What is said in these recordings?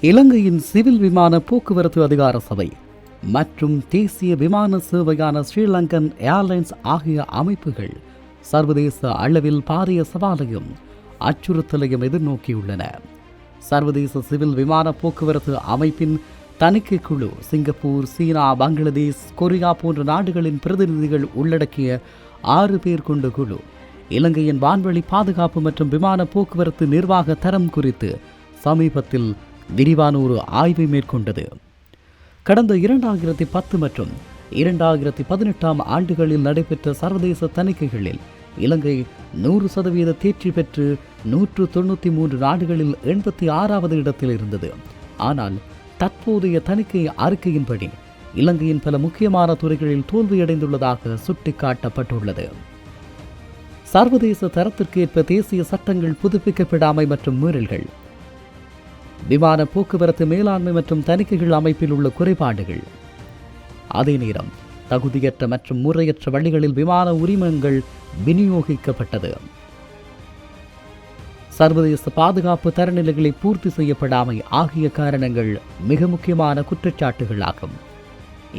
இலங்கையின் சிவில் விமான போக்குவரத்து அதிகார சபை மற்றும் தேசிய விமான சேவையான ஸ்ரீலங்கன் ஏர்லைன்ஸ் ஆகிய அமைப்புகள் சர்வதேச அளவில் பாரிய சவாலையும் அச்சுறுத்தலையும் எதிர்நோக்கியுள்ளன. சர்வதேச சிவில் விமான போக்குவரத்து அமைப்பின் தணிக்கை குழு சிங்கப்பூர், சீனா, பங்களாதேஷ், கொரியா போன்ற நாடுகளின் பிரதிநிதிகள் உள்ளடக்கிய 6 பேர் கொண்ட குழு இலங்கையின் வான்வழி பாதுகாப்பு மற்றும் விமான போக்குவரத்து நிர்வாக தரம் குறித்து சமீபத்தில் விரிவான ஒரு ஆய்வை மேற்கொண்டது. கடந்த 2010 மற்றும் 2018 ஆண்டுகளில் நடைபெற்ற சர்வதேச தணிக்கைகளில் இலங்கை 100% தேர்ச்சி பெற்று 193 நாடுகளில் 86வது இடத்தில் இருந்தது. ஆனால் தற்போதைய தணிக்கை அறிக்கையின்படி இலங்கையின் பல முக்கியமான துறைகளில் தோல்வியடைந்துள்ளதாக சுட்டிக்காட்டப்பட்டுள்ளது. சர்வதேச தரத்திற்கேற்ப தேசிய சட்டங்கள் புதுப்பிக்கப்படாமை மற்றும் மீறல்கள், விமான போக்குவரத்து மேலாண்மை மற்றும் தணிக்கைகள் அமைப்பில் உள்ள குறைபாடுகள், அதே நேரம் தகுதியற்ற மற்றும் முறையற்ற வழிகளில் விமான உரிமங்கள் விநியோகிக்கப்பட்டது, சர்வதேச பாதுகாப்பு தரநிலைகளை பூர்த்தி செய்யப்படாமை ஆகிய காரணங்கள் மிக முக்கியமான குற்றச்சாட்டுகளாகும்.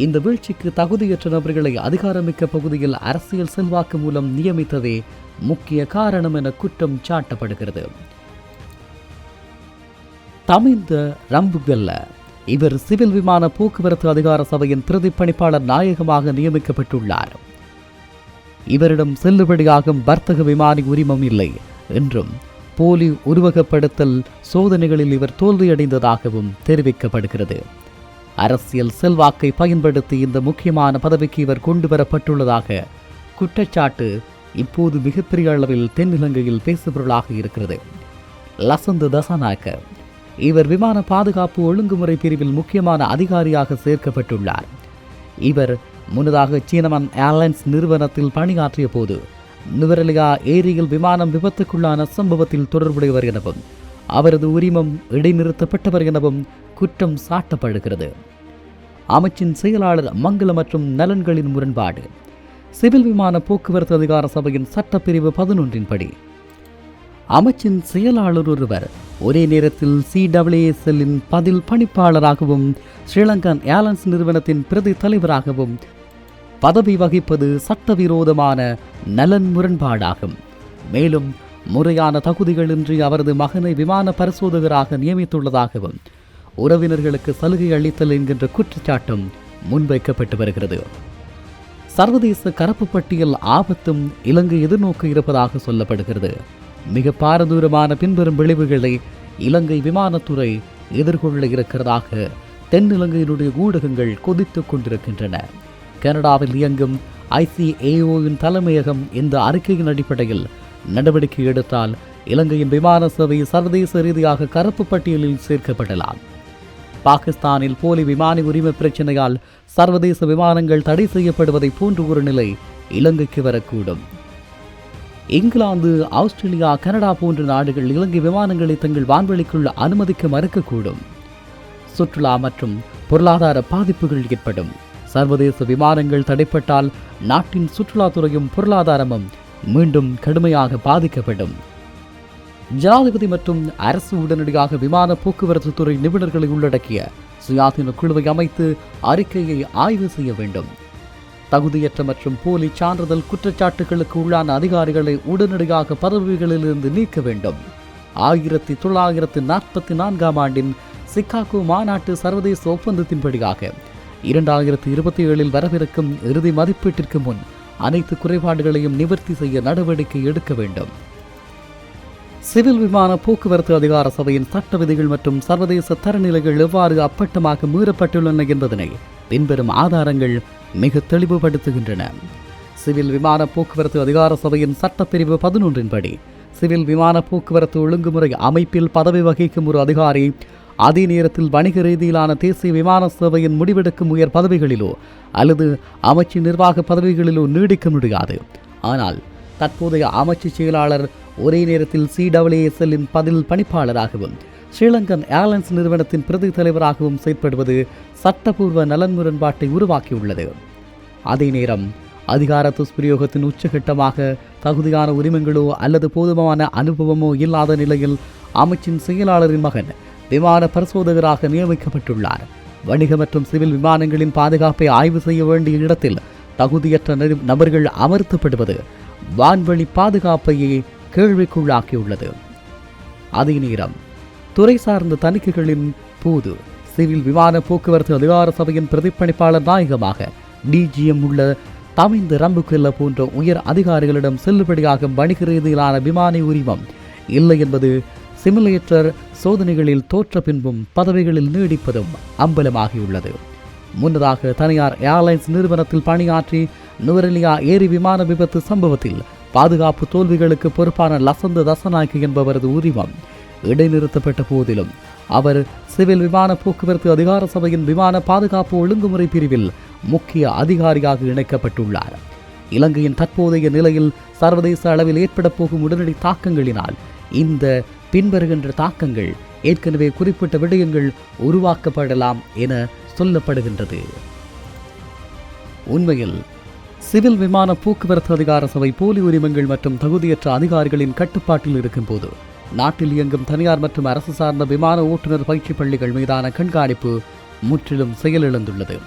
இந்த வீழ்ச்சிக்கு தகுதியற்ற நபர்களை அதிகாரமிக்க பகுதியில் அரசியல் செல்வாக்கு மூலம் நியமித்ததே முக்கிய காரணம் என குற்றம் சாட்டப்படுகிறது. தமிந்த ரம்புகல்ல இவர் சிவில் விமான போக்குவரத்து அதிகார சபையின் பிரதிப்பணிப்பாளர் நாயகமாக நியமிக்கப்பட்டுள்ளார். இவரிடம் செல்லுபடியாகும் வர்த்தக விமானி உரிமம் இல்லை என்றும் போலி உருவகப்படுத்தல் சோதனைகளில் இவர் தோல்வியடைந்ததாகவும் தெரிவிக்கப்படுகிறது. அரசியல் செல்வாக்கை பயன்படுத்தி இந்த முக்கியமான பதவிக்கு இவர் கொண்டு வரப்பட்டுள்ளதாக குற்றச்சாட்டு இப்போது மிகப்பெரிய அளவில் தென்னிலங்கையில் பேசுபொருளாக இருக்கிறது. லசந்த தசாநாயக்க இவர் விமான பாதுகாப்பு ஒழுங்குமுறை பிரிவில் முக்கியமான அதிகாரியாக சேர்க்கப்பட்டுள்ளார். இவர் முன்னதாக சீனமன் ஏர்லைன்ஸ் நிறுவனத்தில் பணியாற்றிய போது நுவரெலியா ஏரியில் விமானம் விபத்துக்குள்ளான சம்பவத்தில் தொடர்புடையவர் எனவும் அவரது உரிமம் இடைநிறுத்தப்பட்டவர் எனவும் குற்றம் சாட்டப்படுகிறது. அமைச்சின் செயலாளர் மங்கள மற்றும் நலன்களின் முரண்பாடு. சிவில் விமான போக்குவரத்து அதிகார சபையின் சட்டப்பிரிவு 11 படி அமைச்சின் செயலாளர் ஒருவர் ஒரே நேரத்தில் CAASL பதில் பணிப்பாளராகவும் ஸ்ரீலங்கன் ஏர்லைன்ஸ் நிறுவனத்தின் பிரதி தலைவராகவும் பதவி வகிப்பது சட்டவிரோதமான நலன் முரண்பாடாகும். மேலும் முறையான தகுதிகளின்றி அவரது மகனை விமான பரிசோதகராக நியமித்துள்ளதாகவும் உறவினர்களுக்கு சலுகை அளித்தல் என்கின்ற குற்றச்சாட்டும் முன்வைக்கப்பட்டு வருகிறது. சர்வதேச கருப்பு பட்டியல் ஆபத்தும் இலங்கை எதிர்நோக்க இருப்பதாக சொல்லப்படுகிறது. மிக பாரதூரமான பின்வரும் விளைவுகளை இலங்கை விமானத்துறை எதிர்கொள்ள இருக்கிறதாக தென்னிலங்கையினுடைய ஊடகங்கள் கொதித்துக் கொண்டிருக்கின்றன. கனடாவில் இயங்கும் ICAO-வின் தலைமையகம் இந்த அறிக்கையின் அடிப்படையில் நடவடிக்கை எடுத்தால் இலங்கையின் விமான சேவை சர்வதேச ரீதியாக கருப்பு பட்டியலில் சேர்க்கப்படலாம். பாகிஸ்தானில் போலி விமான உரிமை பிரச்சனையால் சர்வதேச விமானங்கள் தடை செய்யப்படுவதை போன்ற ஒரு நிலை இலங்கைக்கு வரக்கூடும். இங்கிலாந்து, ஆஸ்திரேலியா, கனடா போன்ற நாடுகள் இலங்கை விமானங்களை தங்கள் வான்வெளிக்குள் அனுமதிக்க மறுக்கக்கூடும். சுற்றுலா மற்றும் பொருளாதார பாதிப்புகள் ஏற்படும். சர்வதேச விமானங்கள் தடைப்பட்டால் நாட்டின் சுற்றுலாத்துறையும் பொருளாதாரமும் மீண்டும் கடுமையாக பாதிக்கப்படும். ஜனாதிபதி மற்றும் அரசு உடனடியாக விமான போக்குவரத்து துறை நிபுணர்களை உள்ளடக்கிய சுயாதீன குழுவை அமைத்து அறிக்கையை ஆய்வு செய்ய வேண்டும். தகுதியற்ற மற்றும் போலி சான்றிதழ் குற்றச்சாட்டுகளுக்கு உள்ளான அதிகாரிகளை உடனடியாக பதவிகளிலிருந்து நீக்க வேண்டும். 1944 ஆண்டின் சிகாகோ மாநாட்டு சர்வதேச ஒப்பந்தத்தின்படியாக 2027 வரவிருக்கும் இறுதி மதிப்பீட்டிற்கு முன் அனைத்து குறைபாடுகளையும் நிவர்த்தி செய்ய நடவடிக்கை எடுக்க வேண்டும். சிவில் விமான போக்குவரத்து அதிகார சபையின் சட்ட விதிகள் மற்றும் சர்வதேச தரநிலைகள் எவ்வாறு அப்பட்டமாக மீறப்பட்டுள்ளன என்பதனை பின்வரும் ஆதாரங்கள் மிக தெளிவுபடுத்துகின்றன. சிவில் விமான போக்குவரத்து அதிகார சபையின் சட்டப்பிரிவு 11 படி சிவில் விமான போக்குவரத்து ஒழுங்குமுறை அமைப்பில் பதவி வகிக்கும் ஒரு அதிகாரி அதே நேரத்தில் வணிக ரீதியிலான தேசிய விமான சேவையின் முடிவெடுக்கும் உயர் பதவிகளிலோ அல்லது அமைச்சு நிர்வாக பதவிகளிலோ நீடிக்க முடியாது. ஆனால் தற்போதைய அமைச்சு செயலாளர் ஒரே நேரத்தில் CAASL பதில் பணிப்பாளராகவும் ஸ்ரீலங்கன் ஏர்லைன்ஸ் நிறுவனத்தின் பிரதி தலைவராகவும் செயற்படுவது சட்டப்பூர்வ நலன் முரண்பாட்டை உருவாக்கியுள்ளது. அதே நேரம் அதிகார துஷ்பிரயோகத்தின் உச்சகட்டமாக தகுதியான உரிமங்களோ அல்லது போதுமான அனுபவமோ இல்லாத நிலையில் அமைச்சின் செயலாளரின் மகன் விமான பரிசோதகராக நியமிக்கப்பட்டுள்ளார். வணிக மற்றும் சிவில் விமானங்களின் பாதுகாப்பை ஆய்வு செய்ய வேண்டிய இடத்தில் தகுதியற்ற நபர்கள் அமர்த்தப்படுவது வான்வழி பாதுகாப்பையே கேள்விக்குள்ளாக்கியுள்ளது. அதே நேரம் துறை சார்ந்த தணிக்கைகளின் போது சிவில் விமான போக்குவரத்து அதிகார சபையின் பிரதிப்பணிப்பாளர் நாயகமாக டிஜிஎம் உள்ள தமிந்த ரம்புக்கெல்ல போன்ற உயர் அதிகாரிகளிடம் செல்லுபடியாகும் வணிக ரீதியிலான விமான உரிமம் இல்லை என்பது சிமுலேட்டர் சோதனைகளில் தோற்ற பின்பும் பதவிகளில் நீடிப்பதும் அம்பலமாகியுள்ளது. முன்னதாக தனியார் ஏர்லைன்ஸ் நிறுவனத்தில் பணியாற்றி நுவரெலியா ஏரி விமான விபத்து சம்பவத்தில் பாதுகாப்பு தோல்விகளுக்கு பொறுப்பான லசந்த தசநாயக்கு என்பவரது உரிமம் இடைநிறுத்தப்பட்ட போதிலும் அவர் சிவில் விமான போக்குவரத்து அதிகார சபையின் விமான பாதுகாப்பு ஒழுங்குமுறை பிரிவில் முக்கிய அதிகாரியாக இணைக்கப்பட்டுள்ளார். இலங்கையின் தற்போதைய நிலையில் சர்வதேச அளவில் ஏற்பட போகும் உடனடி தாக்கங்களினால் இந்த பின்வருகின்ற தாக்கங்கள் ஏற்கனவே குறிப்பிட்ட விடயங்கள் உருவாக்கப்படலாம் என சொல்லப்படுகின்றது. உண்மையில் சிவில் விமான போக்குவரத்து அதிகார சபை போலி உரிமங்கள் மற்றும் தகுதியற்ற அதிகாரிகளின் கட்டுப்பாட்டில் இருக்கும் போது நாட்டில் இயங்கும் தனியார் மற்றும் அரசு சார்ந்த விமான ஓட்டுநர் பயிற்சி பள்ளிகள் மீதான கண்காணிப்பு முற்றிலும் செயலிழந்துள்ளது.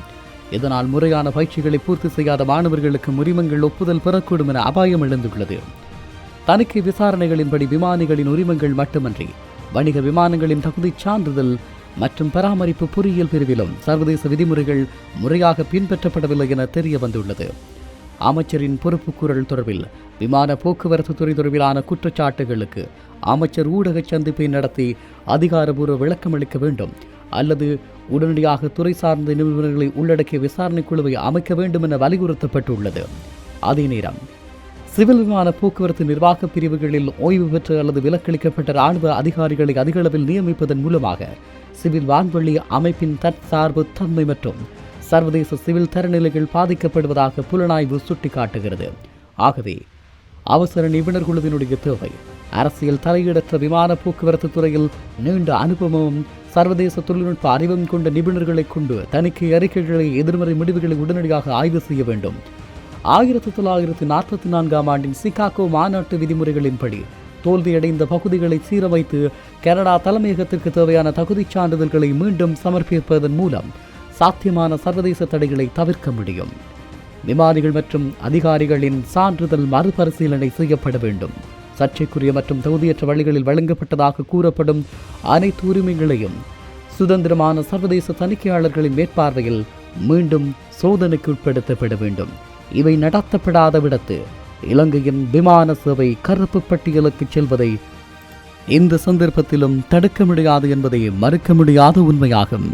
இதனால் முறையான பயிற்சிகளை பூர்த்தி செய்யாத மாணவர்களுக்கு உரிமங்கள் ஒப்புதல் பெறக்கூடும் என அபாயம் எழுந்துள்ளது. தணிக்கை விசாரணைகளின்படி விமானிகளின் உரிமங்கள் மட்டுமன்றி வணிக விமானங்களின் தகுதி சான்றிதழ் மற்றும் பராமரிப்பு பொறியியல் பிரிவிலும் சர்வதேச விதிமுறைகள் முறையாக பின்பற்றப்படவில்லை என தெரிய வந்துள்ளது. அமைச்சரின் பொறுப்புக்கூறல் தொடர்பில் விமான போக்குவரத்து துறை தொடர்பிலான குற்றச்சாட்டுகளுக்கு அமைச்சர் ஊடக சந்திப்பை நடத்தி அதிகாரபூர்வ விளக்கம் அளிக்க வேண்டும் அல்லது உடனடியாக துறை சார்ந்த நிபுணர்களை உள்ளடக்கிய விசாரணை குழுவை அமைக்க வேண்டும் என வலியுறுத்தப்பட்டுள்ளது. அதே நேரம் சிவில் விமான போக்குவரத்து நிர்வாக பிரிவுகளில் ஓய்வு பெற்ற அல்லது விலக்களிக்கப்பட்ட இராணுவ அதிகாரிகளை அதிக அளவில் நியமிப்பதன் மூலமாக சிவில் வான்வழி அமைப்பின் தற்சார்பு தன்மை மற்றும் சர்வதேச சிவில் தரநிலைகள் பாதிக்கப்படுவதாக புலனாய்வு சுட்டிக்காட்டுகிறது. ஆகவே அவசர நிபுணர் குழுவினுடைய தேவை அரசியல் தலையீடற்ற விமான போக்குவரத்து துறையில் நீண்ட அனுபவமும் சர்வதேச தொழில்நுட்ப அறிவும் கொண்ட நிபுணர்களை கொண்டு தணிக்கை அறிக்கைகளை எதிர்மறை முடிவுகளை உடனடியாக ஆய்வு செய்ய வேண்டும். 1944 ஆண்டின் சிகாகோ மாநாட்டு விதிமுறைகளின்படி தோல்வியடைந்த பகுதிகளை சீரமைத்து கனடா தலைமையகத்திற்கு தேவையான தகுதிச் சான்றிதழ்களை மீண்டும் சமர்ப்பிப்பதன் மூலம் சாத்தியமான சர்வதேச தடைகளை தவிர்க்க முடியும். விமானிகள் மற்றும் அதிகாரிகளின் சான்றிதழ் மறுபரிசீலனை செய்யப்பட வேண்டும். சர்ச்சைக்குரிய மற்றும் தகுதியற்ற வழிகளில் வழங்கப்பட்டதாக கூறப்படும் அனைத்து உரிமைகளையும் சுதந்திரமான சர்வதேச தணிக்கையாளர்களின் மேற்பார்வையில் மீண்டும் சோதனைக்கு உட்படுத்தப்பட வேண்டும். இவை நடத்தப்படாத விடத்து இலங்கையின் விமான சேவை கருப்பு பட்டியலுக்கு செல்வதை இந்த சந்தர்ப்பத்திலும் தடுக்க முடியாது என்பதை மறுக்க முடியாத உண்மையாகும்.